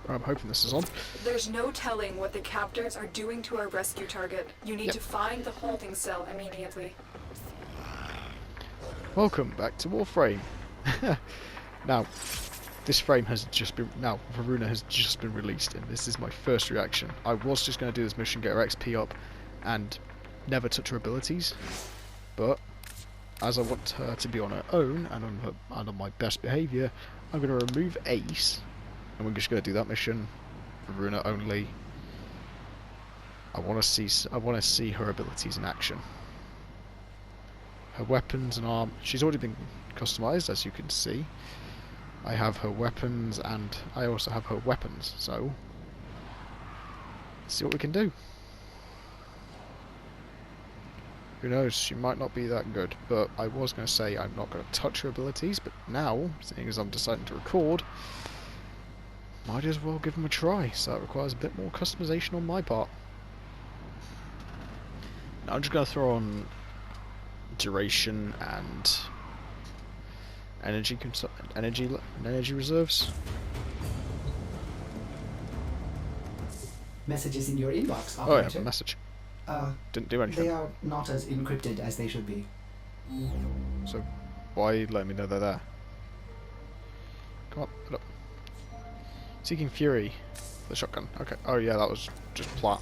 I'm hoping this is on. There's no telling what the captors are doing to our rescue target. You need to find the holding cell immediately. Welcome back to Warframe. Now, this frame has just been... Now, Vouna has just been released, and this is my first reaction. I was just going to do this mission, get her XP up, and never touch her abilities. But, as I want her to be on her own, and on my best behaviour, I'm going to remove Ace, and we're just going to do that mission, Vouna only. I want to see her abilities in action. Her weapons and arm, she's already been customised, as you can see. I have her weapons and I also have her weapons, so let's see what we can do. Who knows, she might not be that good, but I was going to say I'm not going to touch her abilities, but now, seeing as I'm deciding to record, might as well give them a try, so that requires a bit more customisation on my part. Now I'm just going to throw on duration and energy reserves. Messages in your inbox, Oh operator. yeah, message. Didn't do anything. They are not as encrypted as they should be. So why are you letting me know they're there? Come on, put up. Seeking Fury. The shotgun. Okay. Oh yeah, that was just plat.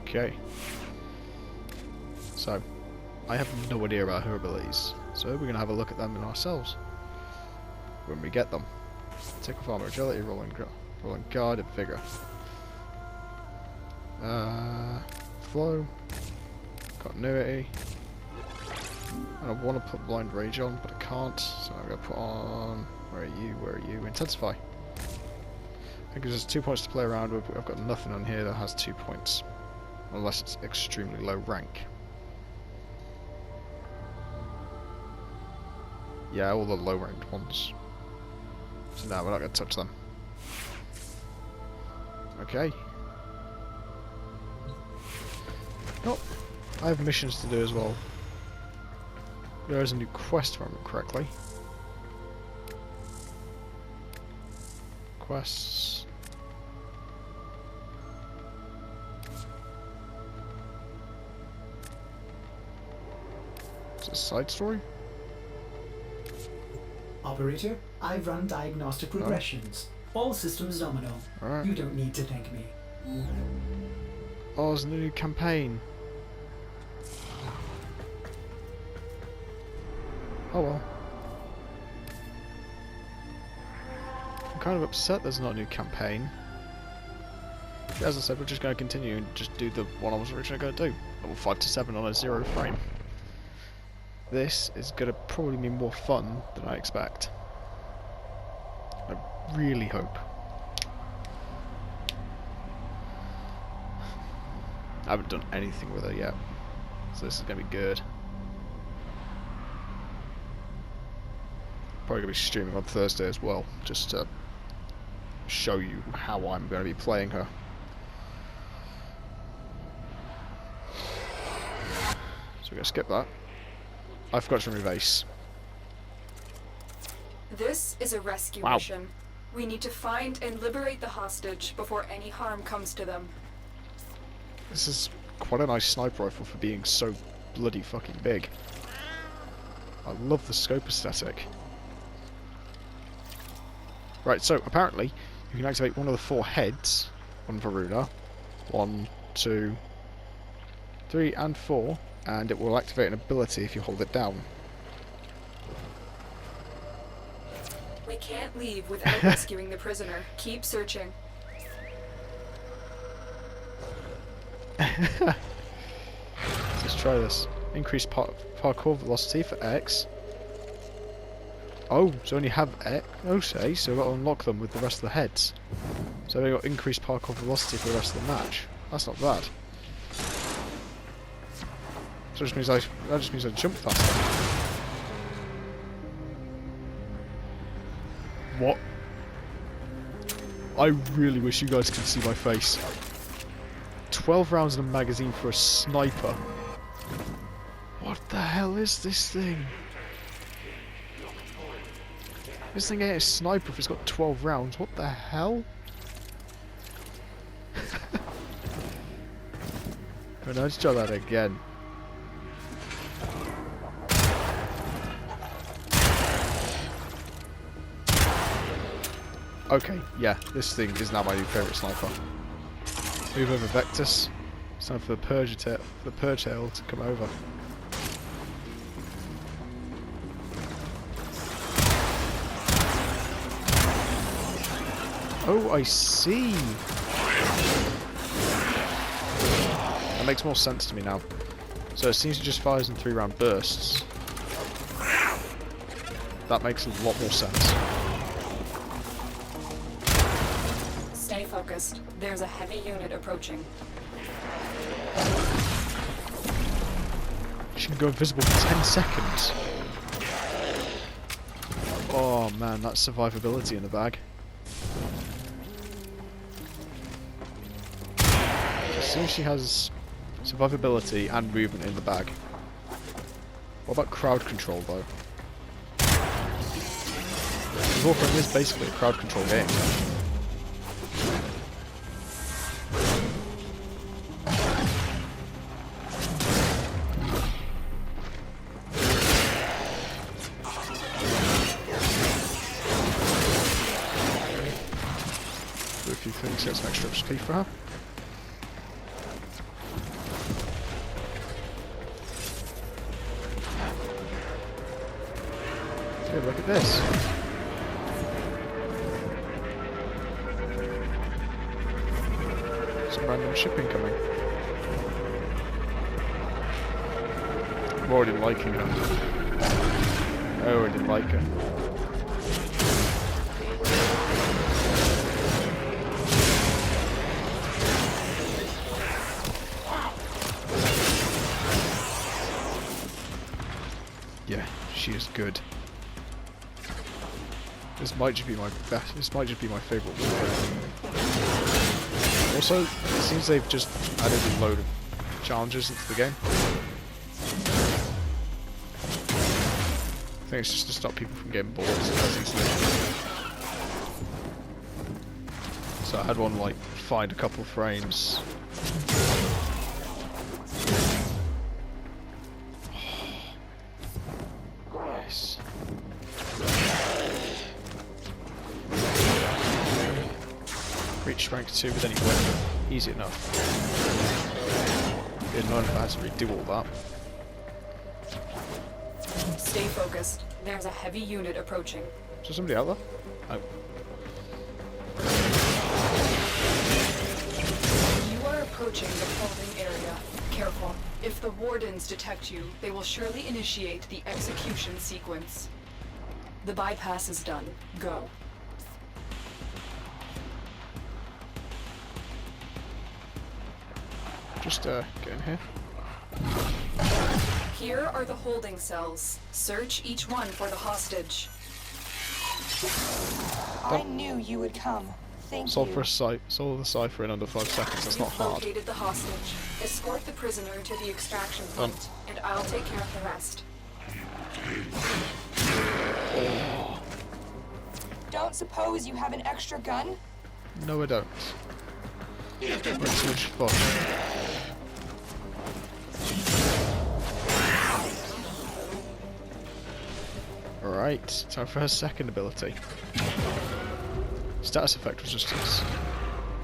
Okay. So, I have no idea about her abilities, so we're going to have a look at them in ourselves when we get them. Take off armor, agility, rolling guard, and vigor. Flow, continuity. And I want to put blind rage on, but I can't, so I'm going to put on. Where are you? Intensify. Because there's 2 points to play around with. I've got nothing on here that has 2 points. Unless it's extremely low rank. Yeah, all the low ranked ones. So now we're not going to touch them. Okay. Oh, I have missions to do as well. There is a new quest if I remember correctly. Quests. Is it a side story? Operator, I've run diagnostic regressions. All systems nominal. Alright. You don't need to thank me. Oh, there's a new campaign. Oh well. I'm kind of upset there's not a new campaign. As I said, we're just going to continue and just do the one I was originally going to do. Level 5 to 7 on a 0 frame. This is going to probably be more fun than I expect. I really hope. I haven't done anything with it yet, so this is going to be good. Probably going to be streaming on Thursday as well, just to show you how I'm going to be playing her. So we're going to skip that. I forgot to remove Ace. This is a rescue mission. We need to find and liberate the hostage before any harm comes to them. This is quite a nice sniper rifle for being so bloody fucking big. I love the scope aesthetic. Right, so apparently you can activate one of the 4 heads on Vouna. 1, 2, 3 and 4, and it will activate an ability if you hold it down. We can't leave without rescuing the prisoner. Keep searching. Let's try this. Increase parkour velocity for X. Oh, so only have X. Okay, so we've got to unlock them with the rest of the heads. So we've got increased parkour velocity for the rest of the match. That's not bad. So that just means I jump faster. What? I really wish you guys could see my face. 12 rounds in a magazine for a sniper. What the hell is this thing? This thing ain't a sniper if it's got 12 rounds. What the hell? Right, let's try that again. Okay, yeah, this thing is now my new favourite sniper. Move over Vectus. It's time for the Purge Tail to come over. Oh, I see. That makes more sense to me now. So it seems it just fires in 3-round bursts. That makes a lot more sense. Stay focused. There's a heavy unit approaching. She can go invisible for 10 seconds. Oh man, that's survivability in the bag. As soon as she has survivability and movement in the bag. What about crowd control though? Warframe is basically a crowd control game. Do a few things, get some extra XP for her. Okay, look at this. Some random shipping coming. I'm already liking her. I already like her. Yeah, she is good. This might just be my best. This might just be my favourite Warframe. Also, it seems they've just added a load of challenges into the game. I think it's just to stop people from getting bored as easily. So I had one like find a couple frames. Yes. Reach rank 2 with any weapon. Easy enough. Good enough if I had to redo all that. Stay focused. There's a heavy unit approaching. Is there somebody out there? Oh. You are approaching the holding area. Careful. If the wardens detect you, they will surely initiate the execution sequence. The bypass is done. Go. Just get in here. Here are the holding cells. Search each one for the hostage. I knew you would come. Thank Solve you. for solve the cipher in under 5 seconds. That's not You've hard. located the hostage. Escort the prisoner to the extraction point, and I'll take care of the rest. Don't suppose you have an extra gun? No, I don't. We're too much fun. Alright, time for her second ability. Status effect resistance.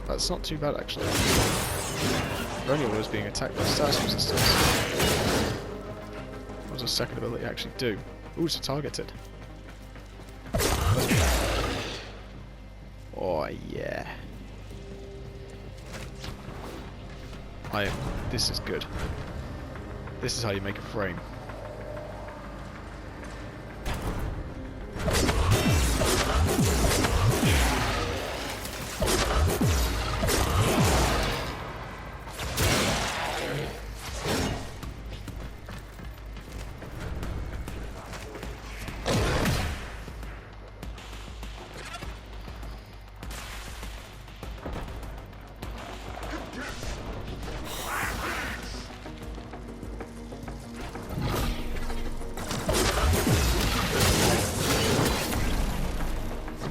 That's not too bad actually. Vouna was being attacked by status resistance. What does her second ability actually do? Ooh, it's targeted. Oh yeah. This is good. This is how you make a frame.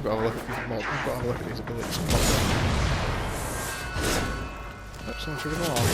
got to have a look at these mods. I've got to have a look at these abilities. Oops, someone triggered an alarm.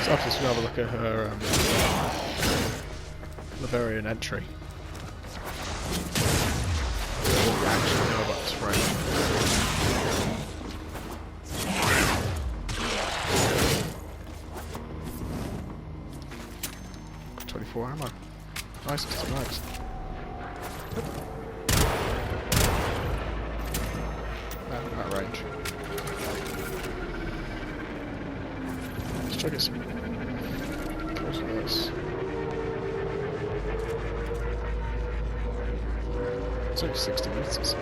So after this, we'll have a look at her Laverian entry. What we actually know about this frame. 24 ammo. Nice, it's nice. That range. Let's try to get some close to this. It's only 60 meters.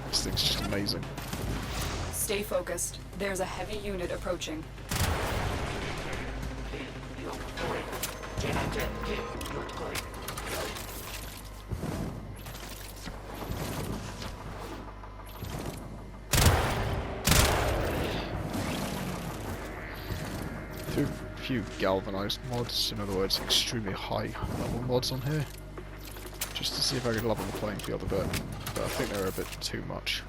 This thing's just amazing. Stay focused. There's a heavy unit approaching. Through a few galvanized mods, in other words, extremely high level mods on here, just to see if I could level the playing field a bit, but I think they're a bit too much.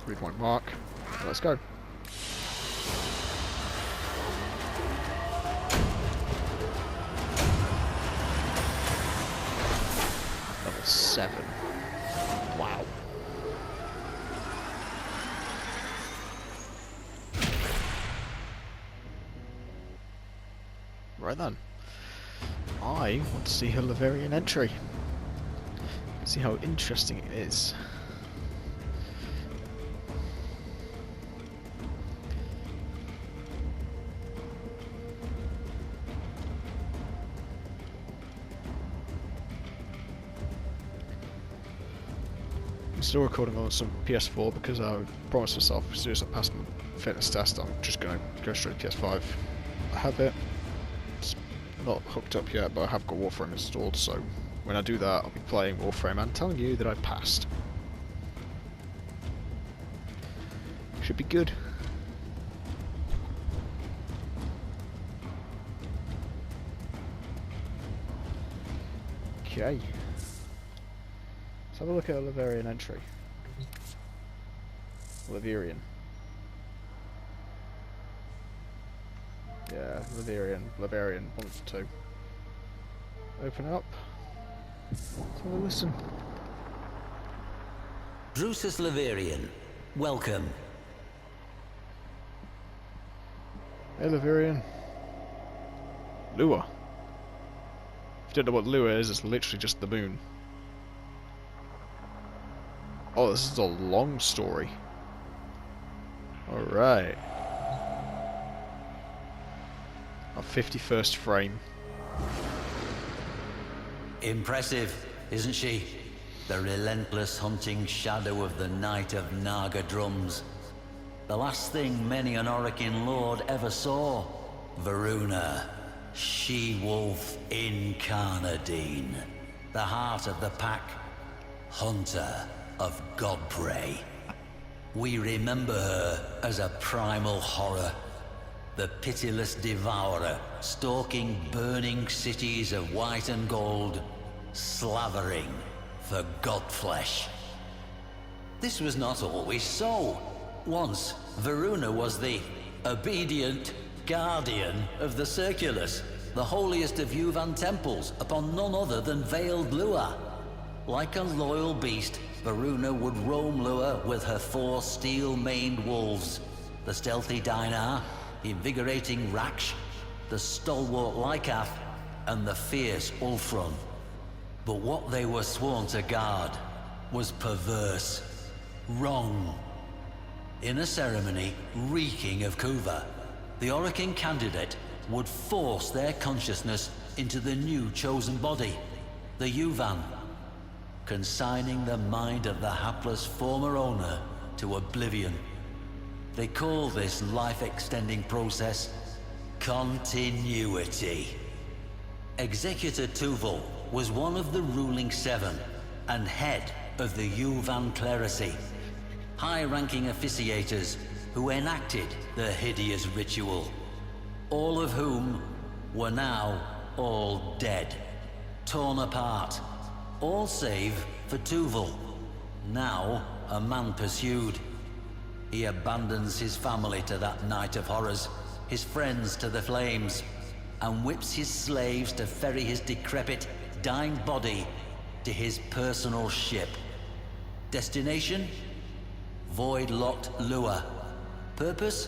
Read my mark, let's go. Level 7. Wow. Right then. I want to see her Laverian entry. See how interesting it is. I'm still recording on some PS4 because I promised myself as soon as I pass my fitness test I'm just going to go straight to PS5. I have it. It's not hooked up yet, but I have got Warframe installed, so when I do that I'll be playing Warframe and telling you that I passed. Should be good. Okay. Let's have a look at a Laverian entry. Laverian. Yeah, Laverian 1 to 2. Open up. Let's have a listen. Drusus Laverian, welcome. Hey Laverian. Lua. If you don't know what Lua is, it's literally just the moon. Oh, this is a long story. Alright. Our 51st frame. Impressive, isn't she? The relentless hunting shadow of the Knight of Naga Drums. The last thing many an Orokin lord ever saw. Vouna, she-wolf incarnadine. The heart of the pack. Hunter of Godprey. We remember her as a primal horror. The pitiless devourer, stalking burning cities of white and gold, slavering for godflesh. This was not always so. Once, Varuna was the obedient guardian of the Circulus, the holiest of Yuvan temples, upon none other than veiled Lua. Like a loyal beast, Varuna would roam Lua with her 4 steel-maned wolves, the stealthy Dinar, the invigorating Raksh, the stalwart Lycath, and the fierce Ulfron. But what they were sworn to guard was perverse, wrong. In a ceremony reeking of Kuva, the Orokin candidate would force their consciousness into the new chosen body, the Yuvan, consigning the mind of the hapless former owner to oblivion. They call this life-extending process continuity. Executor Tuval was one of the ruling 7 and head of the Yuvan clerisy, high-ranking officiators who enacted the hideous ritual, all of whom were now all dead, torn apart, all save for Tuval, now a man pursued. He abandons his family to that night of horrors, his friends to the flames, and whips his slaves to ferry his decrepit, dying body to his personal ship. Destination? Void-locked Lua. Purpose?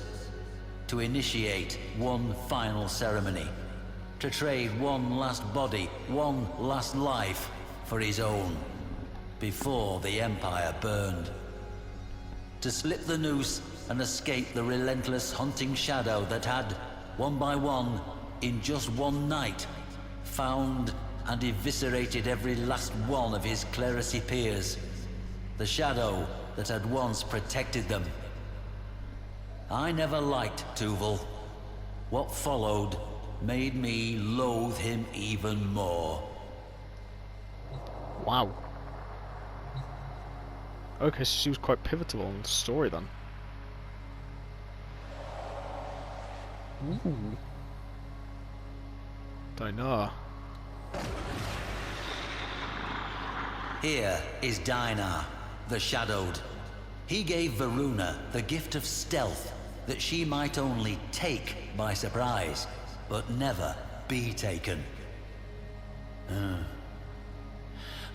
To initiate one final ceremony. To trade one last body, one last life for his own, before the Empire burned. To slip the noose and escape the relentless hunting shadow that had, one by one, in just one night, found and eviscerated every last one of his clerisy peers. The shadow that had once protected them. I never liked Tuval. What followed made me loathe him even more. Wow. Okay, so she was quite pivotal in the story then. Ooh. Dinar. Here is Dinar, the Shadowed. He gave Varuna the gift of stealth, that she might only take by surprise, but never be taken.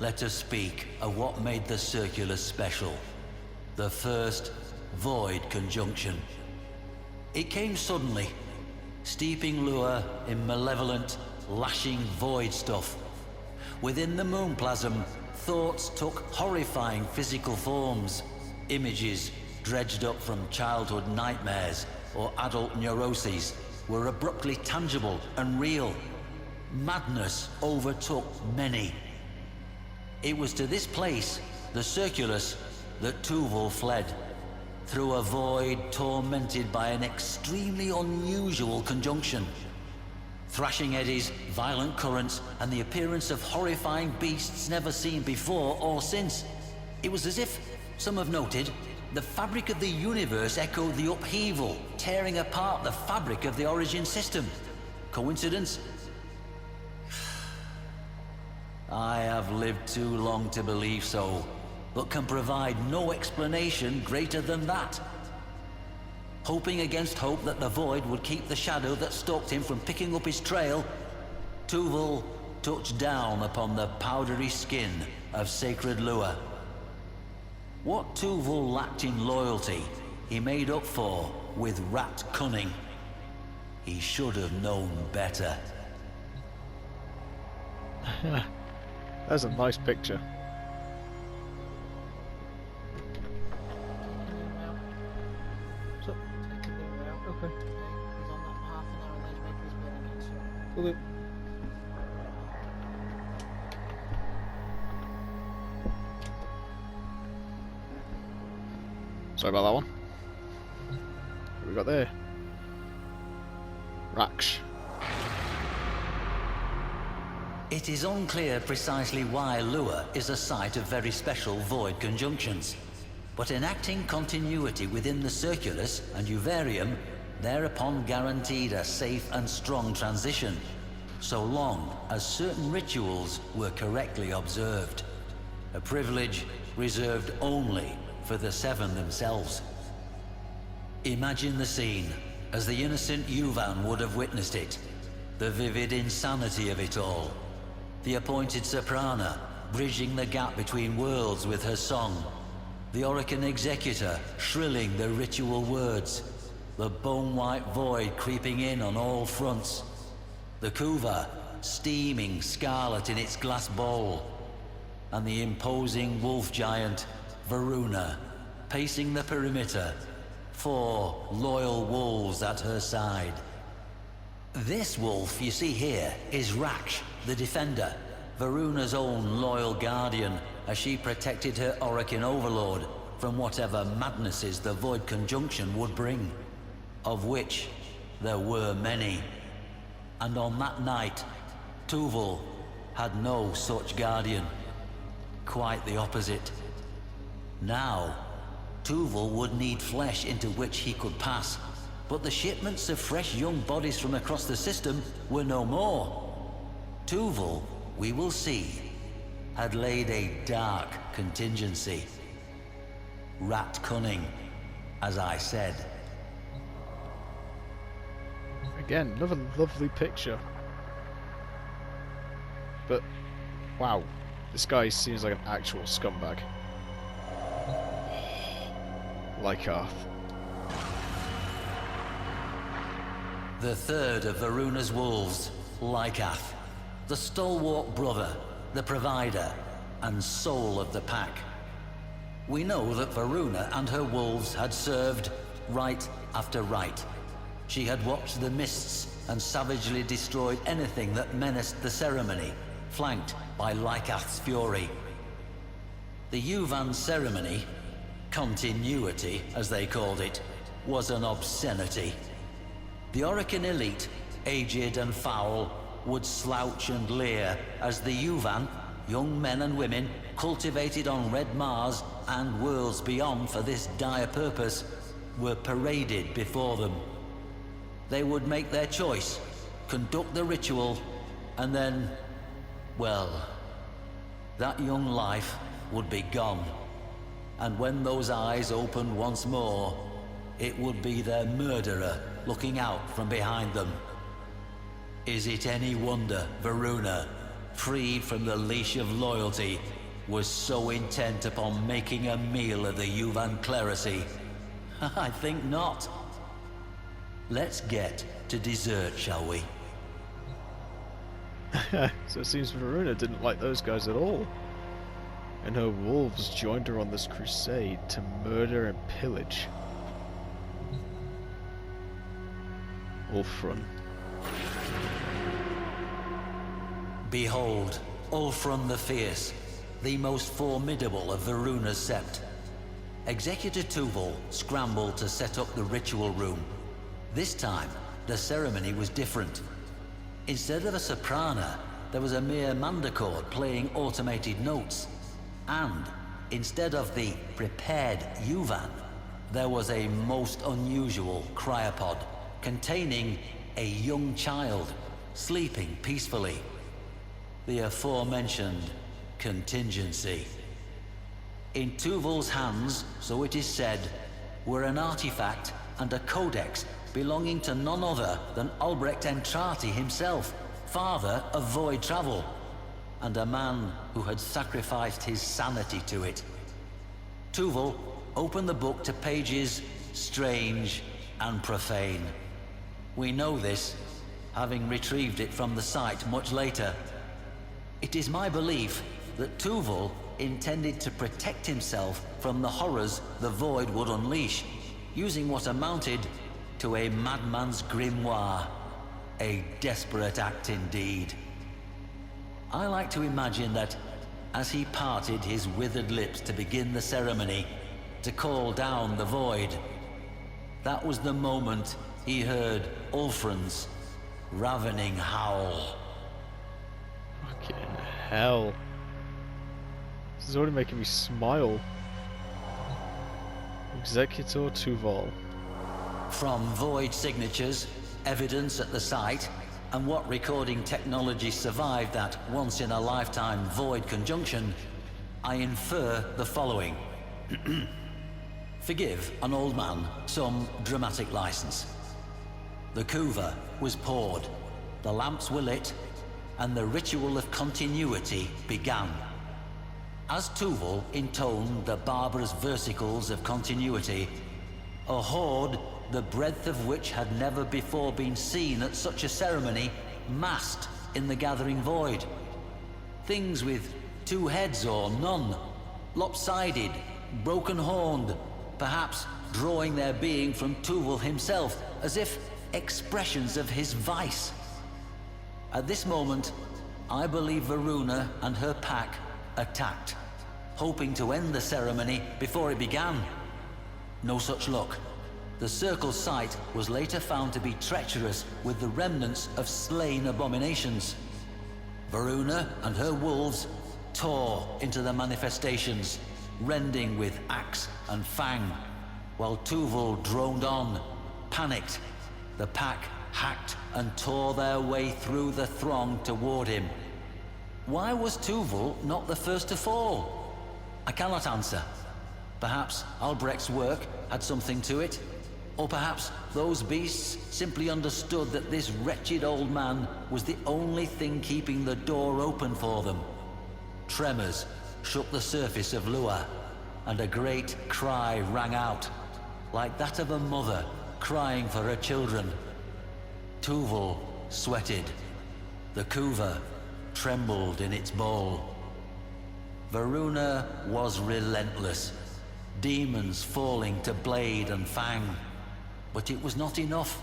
Let us speak of what made the Circulus special. The first Void Conjunction. It came suddenly, steeping Lua in malevolent, lashing void stuff. Within the moonplasm, thoughts took horrifying physical forms. Images, dredged up from childhood nightmares or adult neuroses, were abruptly tangible and real. Madness overtook many. It was to this place, the Circulus, that Tuval fled, through a void tormented by an extremely unusual conjunction. Thrashing eddies, violent currents, and the appearance of horrifying beasts never seen before or since. It was as if, some have noted, the fabric of the universe echoed the upheaval, tearing apart the fabric of the origin system. Coincidence? I have lived too long to believe so, but can provide no explanation greater than that. Hoping against hope that the void would keep the shadow that stalked him from picking up his trail, Tuval touched down upon the powdery skin of sacred Lua. What Tuval lacked in loyalty, he made up for with rat cunning. He should have known better. That's a nice picture. Okay. He's on that half an hour and then he's making his way again, so. Okay. Sorry about that one. What we got there? Raksh. It is unclear precisely why Lua is a site of very special void conjunctions, but enacting continuity within the Circulus and Uvarium thereupon guaranteed a safe and strong transition, so long as certain rituals were correctly observed. A privilege reserved only for the Seven themselves. Imagine the scene, as the innocent Yuvan would have witnessed it. The vivid insanity of it all. The appointed soprana, bridging the gap between worlds with her song. The Orokin executor, shrilling the ritual words. The bone-white void creeping in on all fronts. The Kuva, steaming scarlet in its glass bowl. And the imposing wolf giant, Vouna, pacing the perimeter. 4 loyal wolves at her side. This wolf you see here is Raksh, the defender, Varuna's own loyal guardian, as she protected her Orokin overlord from whatever madnesses the Void Conjunction would bring, of which there were many. And on that night, Tuval had no such guardian. Quite the opposite. Now, Tuval would need flesh into which he could pass, but the shipments of fresh young bodies from across the system were no more. Tuval, we will see, had laid a dark contingency. Rat cunning, as I said. Again, another lovely picture. But, wow, this guy seems like an actual scumbag. Lycath. The third of Varuna's wolves, Lycath. The stalwart brother, the provider, and soul of the pack. We know that Varuna and her wolves had served rite after rite. She had watched the mists and savagely destroyed anything that menaced the ceremony, flanked by Lycath's fury. The Yuvan ceremony, continuity as they called it, was an obscenity. The Orokin elite, aged and foul, would slouch and leer as the Yuvan, young men and women, cultivated on Red Mars and worlds beyond for this dire purpose, were paraded before them. They would make their choice, conduct the ritual, and then, well, that young life would be gone. And when those eyes opened once more, it would be their murderer looking out from behind them. Is it any wonder Varuna, freed from the leash of loyalty, was so intent upon making a meal of the Yuvan clerisy? I think not. Let's get to dessert, shall we? So it seems Varuna didn't like those guys at all. And her wolves joined her on this crusade to murder and pillage. Ulfrun. Behold, Ulfrun the Fierce, the most formidable of Varuna's sept. Executor Tuval scrambled to set up the ritual room. This time, the ceremony was different. Instead of a soprana, there was a mere mandochord playing automated notes. And instead of the prepared Yuvan, there was a most unusual cryopod containing a young child sleeping peacefully. The aforementioned contingency. In Tuval's hands, so it is said, were an artifact and a codex belonging to none other than Albrecht Entrati himself, father of void travel, and a man who had sacrificed his sanity to it. Tuval opened the book to pages strange and profane. We know this, having retrieved it from the site much later. It is my belief that Tuval intended to protect himself from the horrors the Void would unleash, using what amounted to a madman's grimoire. A desperate act indeed. I like to imagine that as he parted his withered lips to begin the ceremony, to call down the Void, that was the moment he heard Ulfrun's ravening howl. Fucking hell. This is already making me smile. Executor Tuval. From Void signatures, evidence at the site, and what recording technology survived that once-in-a-lifetime Void conjunction, I infer the following. Forgive an old man some dramatic license. The kuva was poured, the lamps were lit, and the ritual of continuity began. As Tuval intoned the barbarous versicles of continuity, a horde, the breadth of which had never before been seen at such a ceremony, massed in the gathering void. Things with 2 heads or none, lopsided, broken-horned, perhaps drawing their being from Tuval himself, as if expressions of his vice. At this moment, I believe Vouna and her pack attacked, hoping to end the ceremony before it began. No such luck. The circle's site was later found to be treacherous with the remnants of slain abominations. Vouna and her wolves tore into the manifestations, rending with axe and fang, while Tuval droned on, panicked. The pack hacked and tore their way through the throng toward him. Why was Tuval not the first to fall? I cannot answer. Perhaps Albrecht's work had something to it, or perhaps those beasts simply understood that this wretched old man was the only thing keeping the door open for them. Tremors shook the surface of Lua, and a great cry rang out, like that of a mother crying for her children. Tuval sweated. The kuva trembled in its bowl. Vouna was relentless, demons falling to blade and fang. But it was not enough.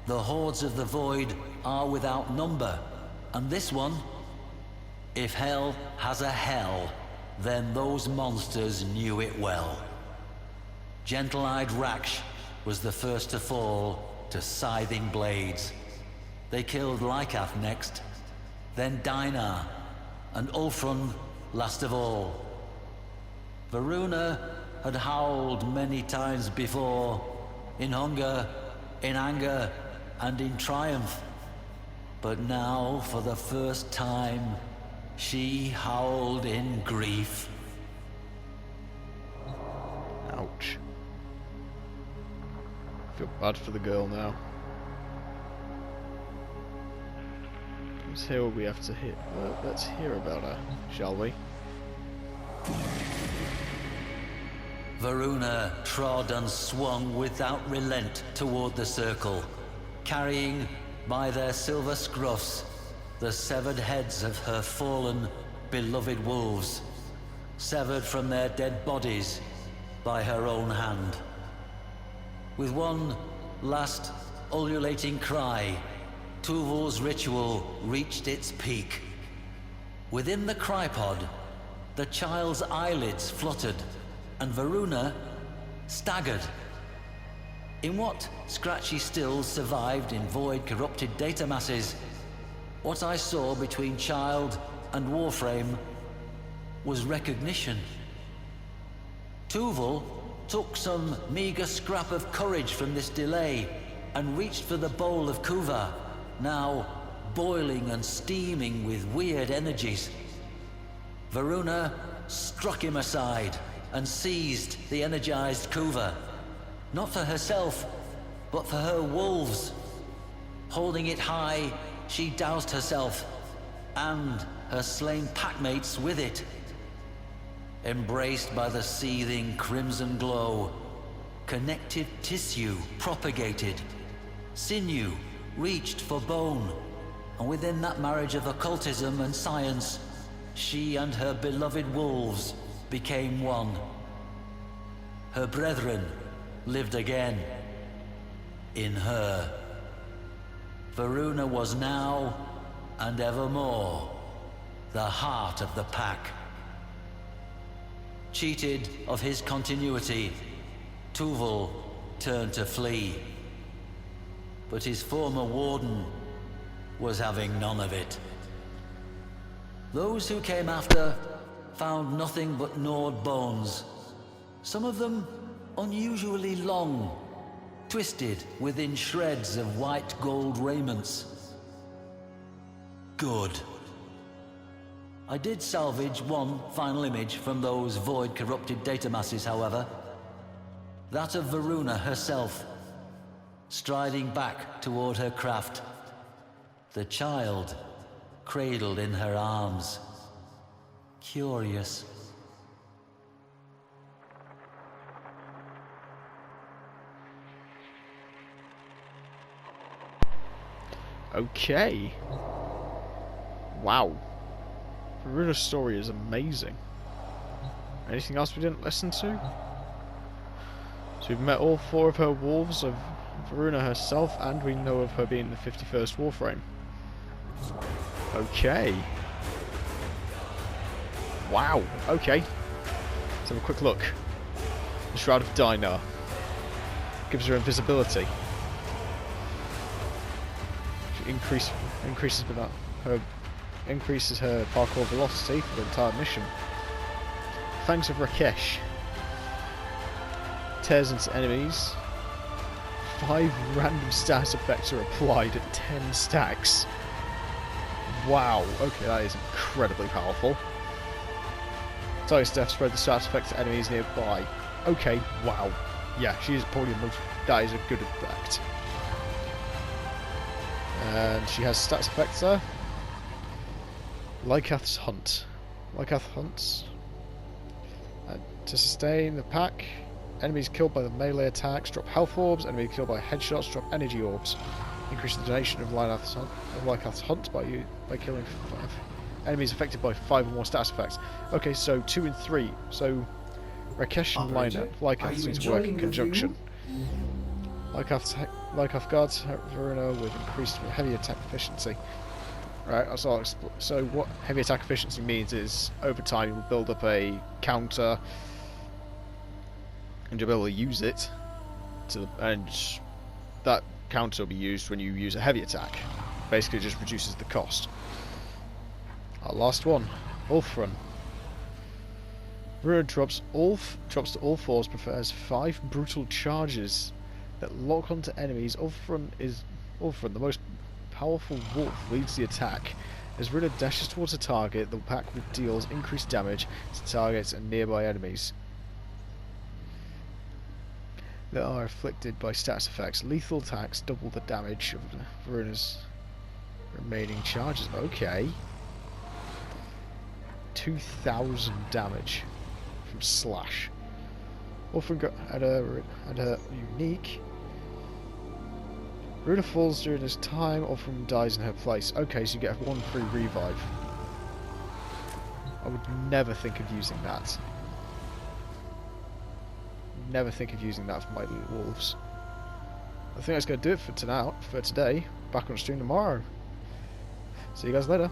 The hordes of the void are without number, and this one, if hell has a hell, then those monsters knew it well. Gentle-eyed Raksh was the first to fall to scything blades. They killed Lycath next, then Dinar, and Ulfrun last of all. Vouna had howled many times before, in hunger, in anger, and in triumph. But now, for the first time, she howled in grief. Ouch. I feel bad for the girl now. Let's hear what we have to hear. Well, let's hear about her, shall we? Vouna trod and swung without relent toward the circle, carrying by their silver scruffs the severed heads of her fallen, beloved wolves, severed from their dead bodies by her own hand. With one last ululating cry, Tuval's ritual reached its peak. Within the crypod, the child's eyelids fluttered, and Vouna staggered. In what scratchy stills survived in void-corrupted data masses, what I saw between child and Warframe was recognition. Tuval took some meager scrap of courage from this delay and reached for the bowl of kuva, now boiling and steaming with weird energies. Vouna struck him aside and seized the energized kuva, not for herself, but for her wolves. Holding it high, she doused herself and her slain packmates with it. Embraced by the seething crimson glow, connective tissue propagated, sinew reached for bone, and within that marriage of occultism and science, she and her beloved wolves became one. Her brethren lived again in her. Vouna was now, and evermore, the heart of the pack. Cheated of his continuity, Tuval turned to flee. But his former warden was having none of it. Those who came after found nothing but gnawed bones, some of them unusually long, twisted within shreds of white gold raiments. Good. I did salvage one final image from those void-corrupted data masses, however. That of Vouna herself, striding back toward her craft. The child cradled in her arms. Curious. Okay. Wow. Varuna's story is amazing. Anything else we didn't listen to? So we've met all 4 of her wolves, of Vouna herself, and we know of her being the 51st Warframe. Okay. Wow. Okay. Let's have a quick look. The Shroud of Dinah gives her invisibility. She increases her parkour velocity for the entire mission. Fangs of Rakesh tears into enemies. 5 random status effects are applied at 10 stacks. Wow, okay, that is incredibly powerful. Target Death spread the status effects to enemies nearby. Okay, wow. Yeah, she is probably the most. That is a good effect. And she has stats effects there. Lycath's Hunt. Lycath hunts. To sustain the pack, enemies killed by the melee attacks drop health orbs, enemies killed by headshots drop energy orbs. Increase the duration of Lycath's Hunt by killing 5 enemies affected by 5 or more status effects. Okay, so 2 and 3. So Rakesh and Lycath seem to work in conjunction. Lycath guards Vouna with increased heavy attack efficiency. Right, so what heavy attack efficiency means is over time you'll build up a counter and you'll be able to use it and that counter will be used when you use a heavy attack. Basically it just reduces the cost. Our last one, Ulthrun. Vouna drops to all 4s, prefers 5 brutal charges that lock onto enemies. Ulthrun, the most powerful wolf, leads the attack. As Vouna dashes towards a target, the pack deals increased damage to targets and nearby enemies that are afflicted by status effects. Lethal attacks double the damage of Varuna's remaining charges. Okay. 2,000 damage from Slash. Often got at her unique. Vouna falls during this time, often dies in her place. Okay, so you get 1 free revive. I would never think of using that. Never think of using that for my elite wolves. I think that's going to do it for today. Back on stream tomorrow. See you guys later.